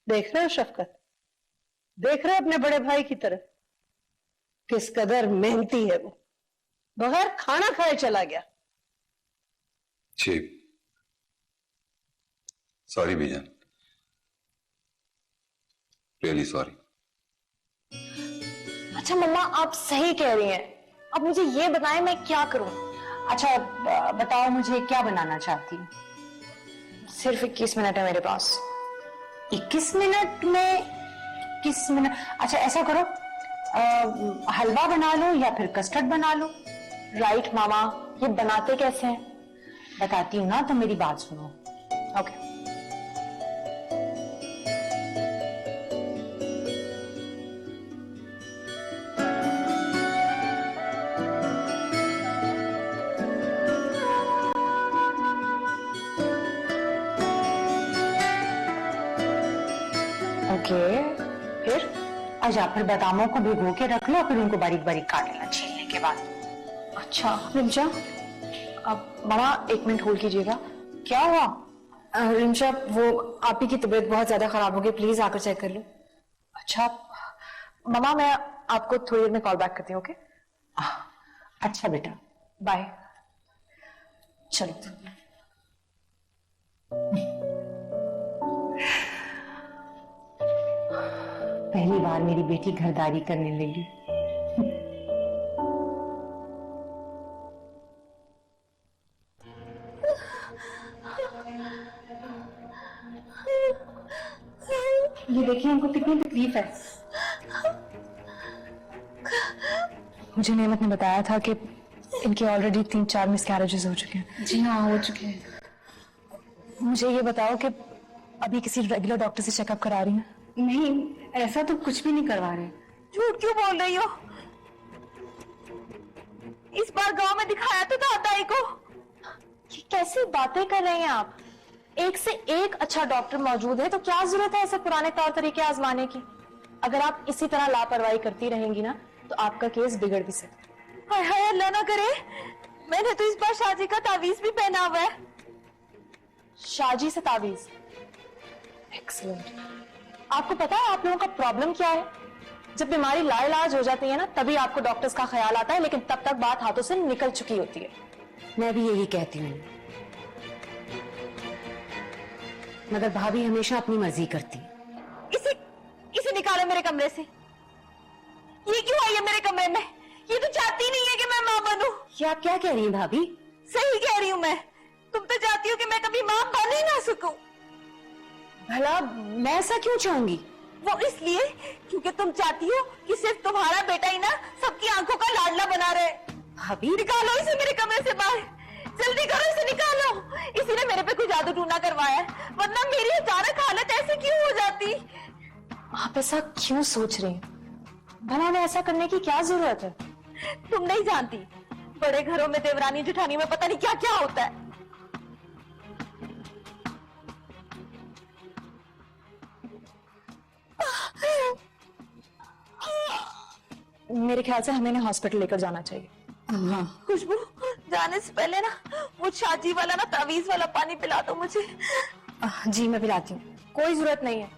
देख रहे हो शफकत, देख रहे हो अपने बड़े भाई की तरफ, किस कदर मेहनती है वो, बगैर खाना खाए चला गया। जी सॉरी बीजन, रियली सॉरी। अच्छा मम्मा, आप सही कह रही हैं। अब मुझे ये बताएं मैं क्या करूं। अच्छा बताओ, मुझे क्या बनाना चाहती हूँ? सिर्फ 21 मिनट है मेरे पास। 21 मिनट में 21 मिनट? अच्छा ऐसा करो, हलवा बना लो या फिर कस्टर्ड बना लो। राइट मामा, ये बनाते कैसे हैं? बताती हूँ ना, तो मेरी बात सुनो। ओके। ओके, फिर? अच्छा, फिर बादामों को भिगो के रख लो, फिर उनको बारीक बारीक काट लेना छीलने के बाद। अच्छा रिमशा, अब मामा 1 मिनट होल्ड कीजिएगा। क्या हुआ? रिमशा, वो आप ही की तबीयत बहुत ज्यादा खराब हो गई, प्लीज आकर चेक कर लो। अच्छा मामा, मैं आपको थोड़ी देर में कॉल बैक करती हूँ। ओके? अच्छा बेटा, बाय। चलो। पहली बार मेरी बेटी घरदारी करने लगी। ये देखिए उनको कितनी तकलीफ है। मुझे नेमत ने बताया था कि इनके ऑलरेडी 3-4 मिसकैरेजेस हो चुके हैं। जी हाँ, हो चुके हैं। मुझे ये बताओ कि अभी किसी रेगुलर डॉक्टर से चेकअप करा रही हैं? नहीं, ऐसा तो कुछ भी नहीं करवा रहे। झूठ क्यों बोल रही हो? इस बार गांव में दिखाया तो था दाई को। ये कैसी बातें कर रहे हैं आप? एक से एक अच्छा डॉक्टर मौजूद है, तो क्या जरूरत है ऐसे पुराने तौर तरीके आजमाने की? अगर आप इसी तरह लापरवाही करती रहेंगी ना, तो आपका केस बिगड़ भी सकता है। हाय हाय, अल्लाह ना करे, मैंने तो इस बार शाजी का तावीज भी पहना हुआ है। शाजी से तावीज? एक्सीलेंट। आपको पता है आप लोगों का प्रॉब्लम क्या है? जब बीमारी लाइलाज हो जाती है ना, तभी आपको डॉक्टर्स का ख्याल आता है, लेकिन तब तक बात हाथों से निकल चुकी होती है। मैं भी यही कहती हूँ, मगर भाभी हमेशा अपनी मर्जी करती। इसे निकालो मेरे कमरे से। ये क्यों आई है मेरे कमरे में? ये तो चाहती नहीं है कि मैं मां बनूं। ये आप क्या कह रही हैं भाभी? सही कह रही हूं मैं। तुम तो चाहती हो कि मैं कभी मां बन ही ना सकूं। भला मैं ऐसा क्यों चाहूंगी? वो इसलिए क्योंकि तुम चाहती हो कि सिर्फ तुम्हारा बेटा ही ना सबकी आंखों का लाडला बना रहे। भाभी निकालो इसे मेरे कमरे से बाहर, जल्दी करो, इसे निकालो। इसी ने मेरे पे कोई जादू टूना करवाया है, वरना मेरी अचानक हालत ऐसी क्यों हो जाती? आप ऐसा क्यों सोच रही हैं? भला में ऐसा करने की क्या जरूरत है? तुम नहीं जानती, बड़े घरों में देवरानी जेठानी में पता नहीं क्या क्या होता है। मेरे ख्याल से हमें हॉस्पिटल लेकर जाना चाहिए। हाँ। खुशबू, जाने से पहले ना वो शाजी वाला ना तावीज वाला पानी पिला दो मुझे। जी मैं पिलाती हूँ। कोई जरूरत नहीं है,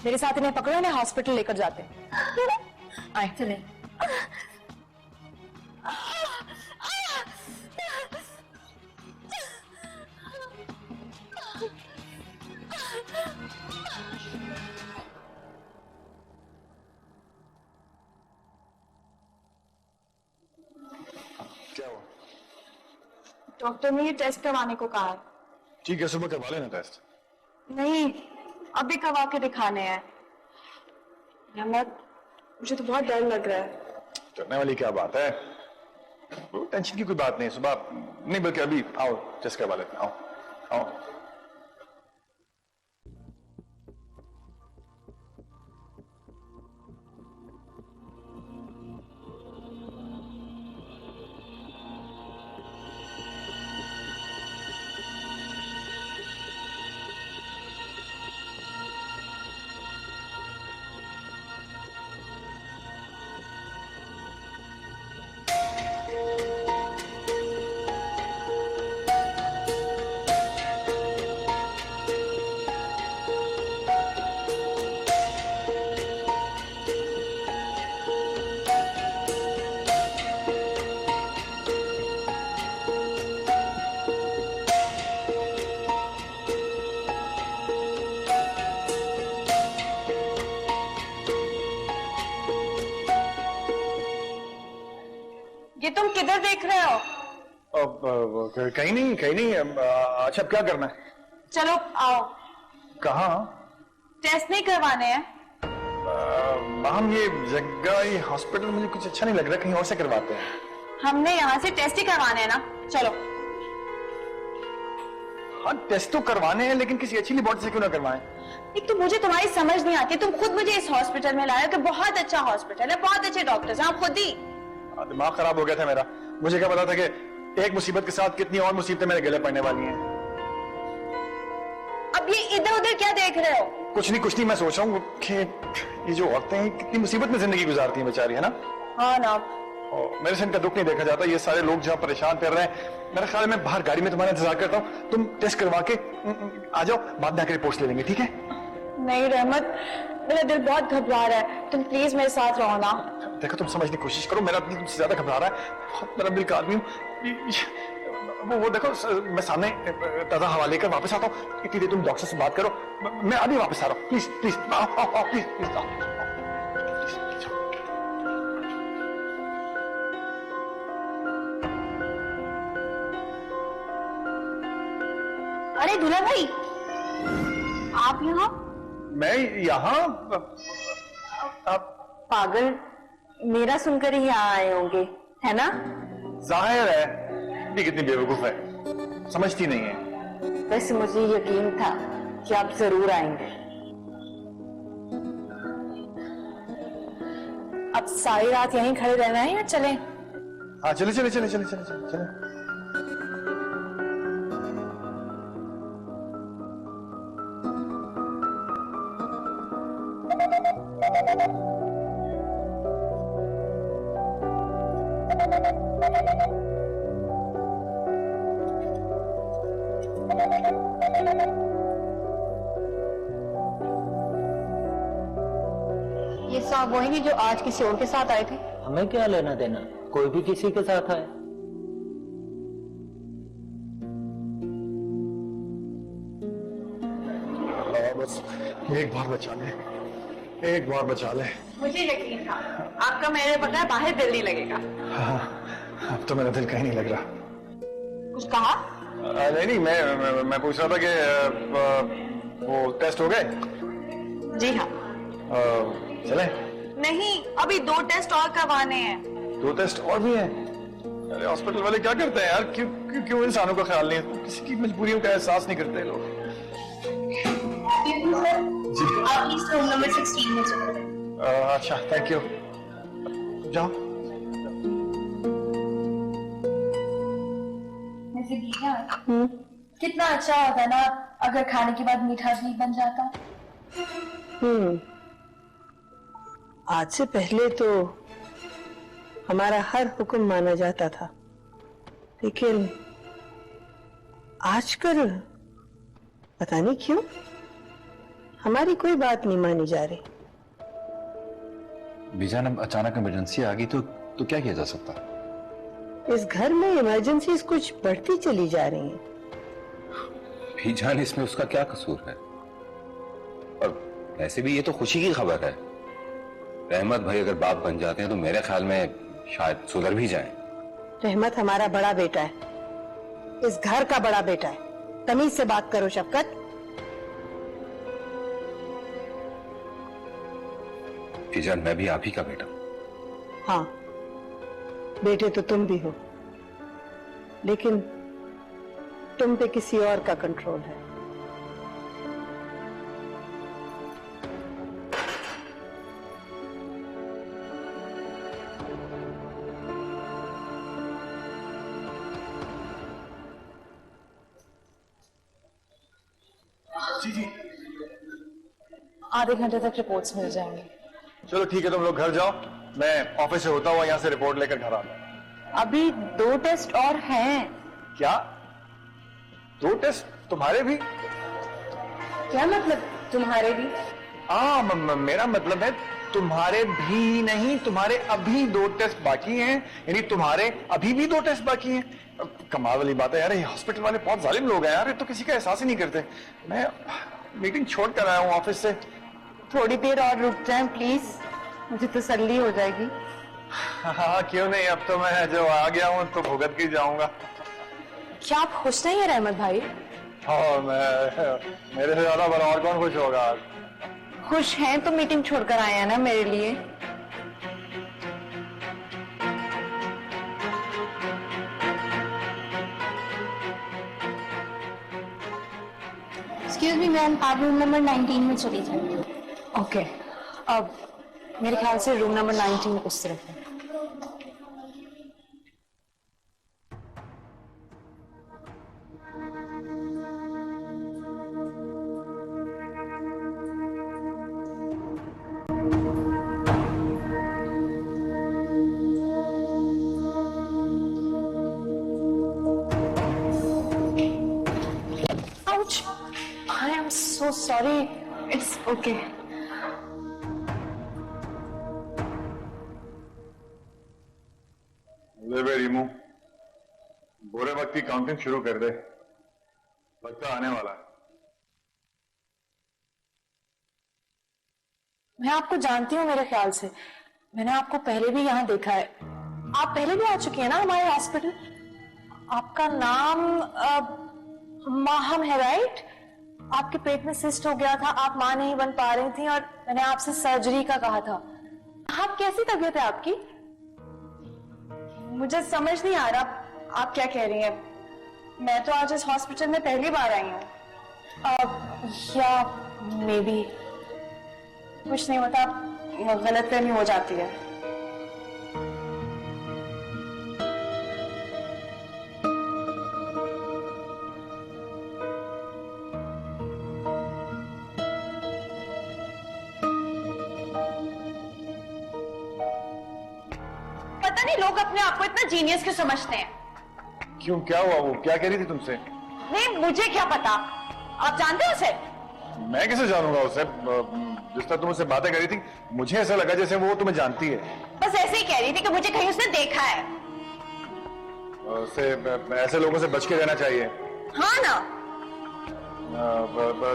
मेरे साथ इन्हें पकड़ो, इन्हें हॉस्पिटल लेकर जाते हैं। आए चले। क्या हुआ? डॉक्टर ने ये टेस्ट करवाने को कहा है। ठीक है, सुबह करवा लेना टेस्ट। नहीं, अभी करवा के दिखाने हैं। मुझे तो बहुत डर लग रहा है। डरने वाली क्या बात है? टेंशन की कोई बात नहीं। सुबह नहीं, बल्कि अभी आओ टेस्ट करवा लेते हैं। आओ आओ। ये तुम किधर देख रहे हो? कहीं नहीं। अच्छा अब क्या करना है? चलो आओ, कहाँ? टेस्ट नहीं करवाने हैं? हम ये जगह, ये हॉस्पिटल मुझे कुछ अच्छा नहीं लग रहा, कहीं और से करवाते हैं। हमने यहाँ से टेस्ट ही करवाने हैं ना, चलो। हाँ टेस्ट तो करवाने हैं, लेकिन किसी अच्छी लेबोरेटरी से क्यों ना करवाएं? एक तो मुझे तुम्हारी समझ नहीं आती, तुम खुद मुझे इस हॉस्पिटल में लाए हो कि बहुत अच्छा हॉस्पिटल है, बहुत अच्छे डॉक्टर्स हैं, आप खुद ही। दिमाग खराब हो गया था मेरा। मुझे क्या पता था कि एक मुसीबत के साथ कितनी और मुसीबतें मेरे गले पड़ने वाली हैं। अब ये इधर उधर क्या देख रहे हो? कुछ नहीं, मैं सोच रहा हूँ कि ये जो औरतें हैं कितनी मुसीबत में जिंदगी गुजारती हैं बेचारी, है ना? हाँ ना। मेरे से इनका दुख नहीं देखा जाता। ये सारे लोग जहाँ परेशान फिर रहे हैं, मेरा ख्याल है मैं बाहर गाड़ी में तुम्हारा इंतजार करता हूँ, तुम टेस्ट करवा के आ जाओ, बाद में आकर रिपोर्ट्स ले लेंगे, ठीक है? नहीं रहमत, मेरा दिल बहुत घबरा रहा है, तुम प्लीज मेरे साथ रहो ना। देखो तुम समझने की कोशिश करो, मेरा दिल तुमसे ज्यादा घबरा रहा है, बहुत मेरा दिल का आदमी हूँ। वो देखो मैं सामने ताजा हवा लेकर वापस आता हूँ, इतनी देर तुम डॉक्टर से बात करो, मैं अभी वापस आ रहा हूँ। प्लीज प्लीज प्लीज आओ। अरे दूल्हा भाई, आप यहाँ? मैं यहाँ? आप पागल, मेरा सुनकर ही यहाँ आए होंगे, है ना? जाहिर है ये कितनी बेवकूफ है, समझती नहीं है। वैसे मुझे यकीन था कि आप जरूर आएंगे। अब सारी रात यहीं खड़े रहना है या चलें? हाँ चले। ये साहब वही नहीं जो आज किसी और के साथ आए थे? हमें क्या लेना देना, कोई भी किसी के साथ आए। बस एक बार बचा ले। मुझे यकीन था आपका मेरे बगैर बाहर दिल नहीं लगेगा। हाँ, अब तो मेरा दिल कहीं नहीं लग रहा। कुछ कहा? नहीं, मैं पूछ रहा था कि वो टेस्ट हो गए? जी हाँ। चले? नहीं, अभी 2 टेस्ट और करवाने हैं। 2 टेस्ट और भी हैं? अरे हॉस्पिटल वाले क्या करते हैं यार, क्यों इंसानों का ख्याल नहीं, किसी की मजबूरियों का एहसास नहीं करते लोग। जी आप इस रूम नंबर 16 में चले। अच्छा थैंक यू, जाओ। वैसे दीजिए, कितना अच्छा होता ना अगर खाने के बाद मीठा भी बन जाता। आज से पहले तो हमारा हर हुक्म माना जाता था, लेकिन आजकल पता नहीं क्यों हमारी कोई बात नहीं मानी जा रही। बीजान अब अचानक इमरजेंसी आ गई तो क्या किया जा सकता? इस घर में इमरजेंसीज कुछ बढ़ती चली जा रही हैं। बीजान इसमें उसका क्या कसूर है? और वैसे भी ये तो खुशी की खबर है। रहमत भाई अगर बाप बन जाते हैं तो मेरे ख्याल में शायद सुधर भी जाएं। रहमत हमारा बड़ा बेटा है, इस घर का बड़ा बेटा है, तमीज से बात करो शफकत। बीजान मैं भी आप ही का बेटा। हाँ बेटे तो तुम भी हो, लेकिन तुम पे किसी और का कंट्रोल है। जी आधे घंटे तक रिपोर्ट्स मिल जाएंगे। चलो ठीक है, तुम लोग घर जाओ, मैं ऑफिस से होता हुआ यहाँ से रिपोर्ट लेकर घर आता हूँ। अभी 2 टेस्ट और हैं। क्या 2 टेस्ट तुम्हारे भी? क्या मतलब तुम्हारे भी? मेरा मतलब है तुम्हारे भी नहीं, तुम्हारे अभी 2 टेस्ट बाकी हैं, यानी तुम्हारे अभी भी 2 टेस्ट बाकी हैं। कमाल वाली बात है यार, ये हॉस्पिटल वाले बहुत जालिम लोग हैं यार, ये तो किसी का एहसास ही नहीं करते। मैं मीटिंग छोड़ कर आया हूँ ऑफिस से। थोड़ी देर और रुक जाएं प्लीज, मुझे तसल्ली हो जाएगी। हाँ क्यों नहीं, अब तो मैं जो आ गया हूँ तो भुगत के जाऊंगा। क्या आप खुश नहीं है रहमत भाई? और मेरे से ज्यादा बड़ा और कौन खुश होगा आज? खुश हैं तो मीटिंग छोड़कर आए हैं ना मेरे लिए। एक्सक्यूज मी मैम, आप रूम नंबर 19 में चली जाइए। ओके, अब मेरे ख्याल से रूम नंबर 19 उस तरफ है। Ouch! I am so sorry. It's okay. ले बे रीमू, बुरे वक्त की काउंटिंग शुरू कर दे, वक्त आने वाला है। मैं आपको जानती हूँ मेरे ख्याल से। मैंने आपको पहले भी यहाँ देखा है। आप पहले भी आ चुकी हैं ना हमारे हॉस्पिटल। आपका नाम माहम है, राइट? आपके पेट में सिस्ट हो गया था, आप मां नहीं बन पा रही थी और मैंने आपसे सर्जरी का कहा था। आप कैसी तबीयत है आपकी? मुझे समझ नहीं आ रहा आप क्या कह रही हैं। मैं तो आज इस हॉस्पिटल में पहली बार आई हूँ। या मे बी कुछ नहीं होता, गलतफहमी हो जाती है। पता नहीं लोग अपने आप को इतना जीनियस क्यों समझते हैं। क्यों, क्या हुआ? वो क्या कह रही थी तुमसे? नहीं, मुझे क्या पता, आप जानते हो उसे? मैं कैसे जानूंगा उसे? जिस तरह तुम उससे बातें करी थी, मुझे ऐसा लगा जैसे वो तुम्हें जानती है। बस ऐसे ही कह रही थी कि मुझे कहीं उसने देखा है। उससे ऐसे लोगों से बच के रहना चाहिए। हाँ ना?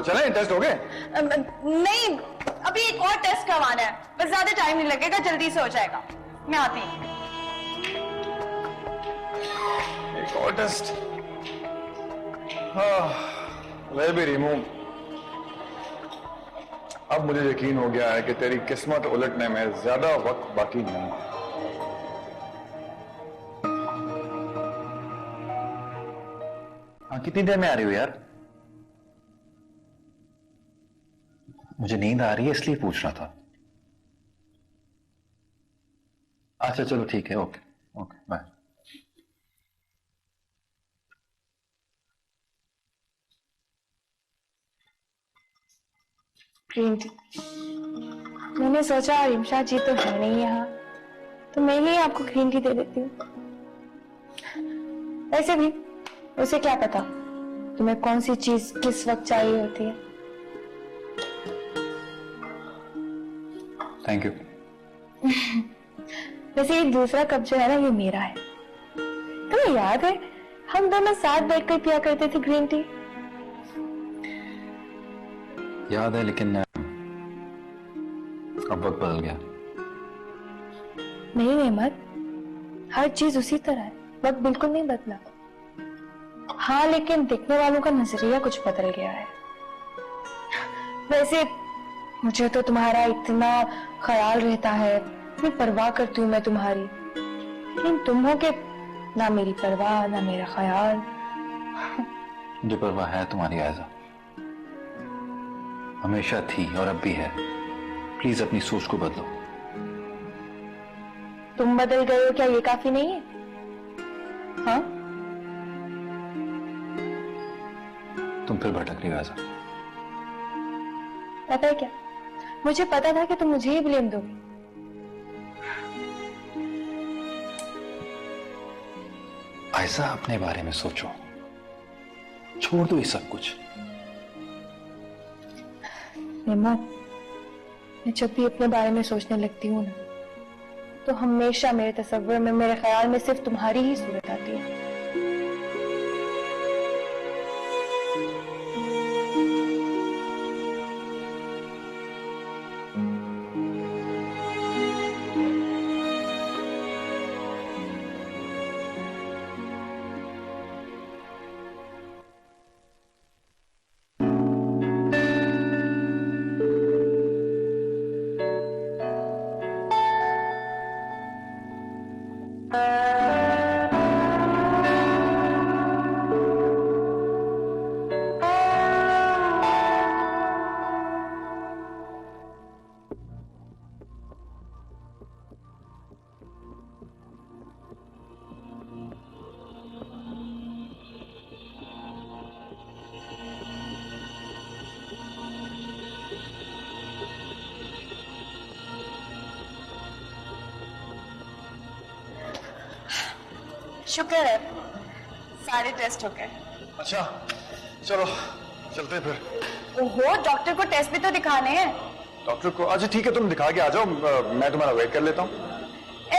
चलें, टेस्ट हो गए? नहीं, अभी एक और टेस्ट करवाना है, बस ज्यादा टाइम नहीं लगेगा, जल्दी से हो जाएगा। मैं आती हूँ। एक और टेस्ट। ले भी रीमू, अब मुझे यकीन हो गया है कि तेरी किस्मत उलटने में ज्यादा वक्त बाकी नहीं। हाँ, कितनी देर में आ रही हो यार? मुझे नींद आ रही है इसलिए पूछ रहा था। अच्छा चलो ठीक है, okay okay bye. Green tea. मैंने सोचा रिमशा जी तो है नहीं यहाँ, तो मैं ही आपको ग्रीन टी दे देती हूँ। वैसे भी उसे क्या पता तुम्हें कौन सी चीज किस वक्त चाहिए होती है। Thank you. वैसे ये दूसरा कप जो है ना, ये मेरा है। तुम्हें याद है हम दोनों साथ बैठकर पिया करते थे ग्रीन टी? याद है, लेकिन अब वक्त बदल गया। नहीं अहमद, हर चीज उसी तरह है, वक्त बिल्कुल नहीं बदला। हाँ, लेकिन देखने वालों का नजरिया कुछ बदल गया है। वैसे मुझे तो तुम्हारा इतना ख्याल रहता है, इतनी परवाह करती हूँ मैं तुम्हारी, लेकिन तुम हो के ना मेरी परवाह ना मेरा ख्याल। मुझे परवाह है तुम्हारी आयजा, हमेशा थी और अब भी है। प्लीज अपनी सोच को बदलो। तुम बदल गए हो, क्या ये काफी नहीं है? हाँ, तुम फिर भटक रही हो आयजा। पता है क्या, मुझे पता था कि तुम मुझे ही ब्लेम दोगे। आयजा, अपने बारे में सोचो, छोड़ दो ये सब कुछ। नेमत, मैं जब भी अपने बारे में सोचने लगती हूँ ना, तो हमेशा मेरे तस्वीर में, मेरे ख्याल में सिर्फ तुम्हारी ही सूरत आती है। शुक्र है सारे टेस्ट हो गए। अच्छा चलो चलते हैं फिर। ओहो, डॉक्टर को टेस्ट भी तो दिखाने हैं। डॉक्टर को अच्छा ठीक है, तुम दिखा के आ जाओ, मैं तुम्हारा वेट कर लेता हूँ।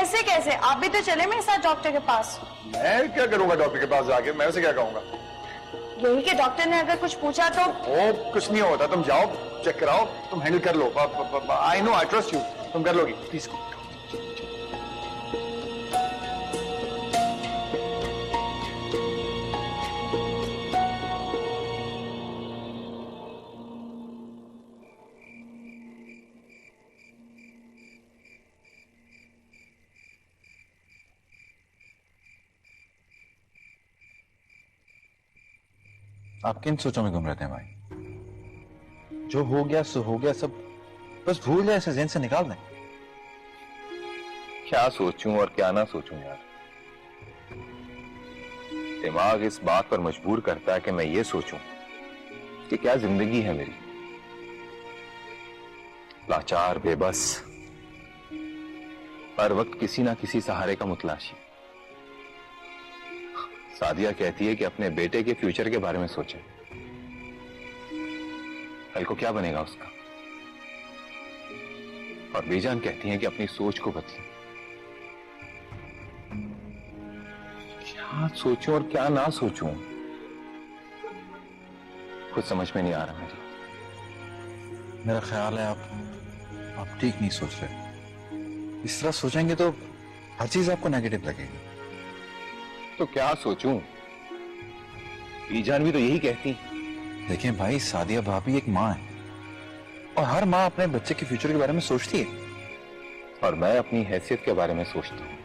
ऐसे कैसे, आप भी तो चले मेरे साथ डॉक्टर के पास। मैं क्या करूंगा डॉक्टर के पास जाके, मैं उसे क्या कहूंगा? यही कि डॉक्टर ने अगर कुछ पूछा तो। ओ कुछ नहीं होता, तुम जाओ चेक कराओ, तुम हैंडल कर लो। I know, I trust you, तुम कर लोगी। प्लीज आप किन सोचों में घूम रहे थे भाई? जो हो गया सो हो गया, सब बस भूल जाए, ऐसे ज़हन से निकाल दें। क्या सोचूं और क्या ना सोचूं यार, दिमाग इस बात पर मजबूर करता है कि मैं ये सोचूं कि क्या जिंदगी है मेरी, लाचार, बेबस, हर वक्त किसी ना किसी सहारे का मुतलाशी। सादिया कहती है कि अपने बेटे के फ्यूचर के बारे में सोचे, कल को क्या बनेगा उसका। और बीजान कहती है कि अपनी सोच को बदले। क्या सोचूं और क्या ना सोचूं, कुछ समझ में नहीं आ रहा मुझे। मेरा ख्याल है आप ठीक नहीं सोच रहे। इस तरह सोचेंगे तो हर चीज आपको नेगेटिव लगेगी। तो क्या सोचूं? बीजान भी तो यही कहती। देखें भाई, सादिया भाभी एक माँ है और हर माँ अपने बच्चे के फ्यूचर के बारे में सोचती है। और मैं अपनी हैसियत के बारे में सोचता हूं।